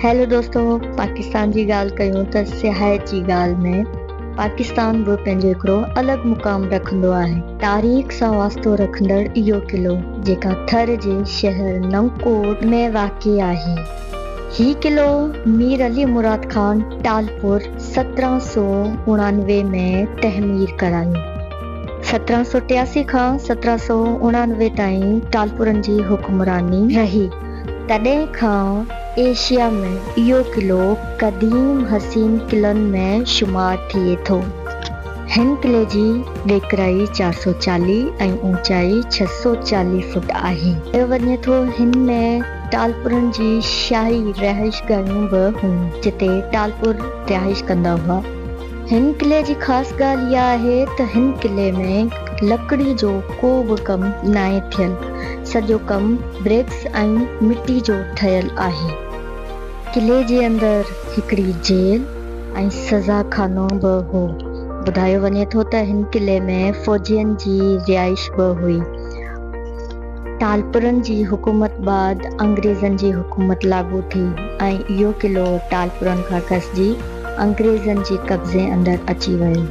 Hello दोस्तों, पाकिस्तान जी ॻाल्हि कयूं त सियाहत जी ॻाल्हि में पाकिस्तान बि पंहिंजो हिकिड़ो अलॻि मुक़ाम रखंदो आहे। तारीख़ सां वास्तो रखंदड़ इहो क़िलो जेका थर जे शहर नवकोट में वाक़िअ आहे। ही क़िलो मीर अली मुराद खान टालपुर 1799 में तहमीर करायो। 1783 खां 1799 ताईं टालपुरनि जी हुक्मरानी रही। तॾहिं खां एशिया में इहो क़िलो क़दीम हसीन क़िलनि में शुमार थिए थो। हिन क़िले जी ॾेकराई 440 ऐं ऊचाई 640 फुट आहे। चयो वञे थो हिन में टालपुरनि जी शाही रहाइश गाहियूं बि हुयूं जिते टालपुर रहाइश कंदा हुआ। हिन क़िले जी ख़ासि ॻाल्हि इहा आहे त हिन क़िले में लकड़ी जो को बि कमु नाहे थियल। सॼो कमु ब्रिक्स ऐं मिटी जो ठहियल आहे। क़िले जे अंदरि हिकिड़ी जेल ऐं सज़ा खानो बि हो। ॿुधायो वञे थो त हिन क़िले में फ़ौजियुनि जी रिहाइश बि हुई। टालपुरनि जी हुकूमत बाद अंग्रेज़नि जी हुकूमत लागू थी ऐं इहो क़िलो टालपुरनि खां खसिजी अंग्रेज़नि जे कब्ज़े अंदरि अची वियो।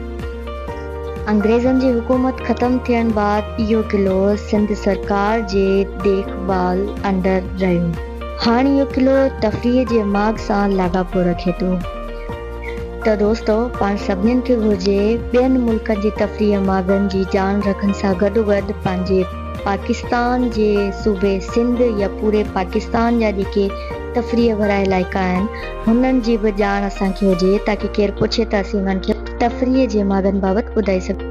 अंग्रेज़नि जी हुकूमत ख़तमु थियण बाद इहो क़िलो सिंध सरकार जे देखभाल अंदरि रहियो। हाणे इहो क़िलो तफ़रीह जे माग सां लाॻापो रखे थो। त दोस्तो, पाण सभिनीनि खे घुरिजे ॿियनि मुल्कनि जी तफ़रीह मागनि जी ॼाण रखण सां गॾोगॾु पंहिंजे पाकिस्तान जे सूबे सिंध या पूरे पाकिस्तान जा जेके तफ़रीह वारा इलाइक़ा आहिनि हुननि जी बि ॼाण असांखे हुजे ताकी केरु पुछे त असीं उन्हनि खे तफ़रीह जे मागनि बाबति ॿुधाए सघूं।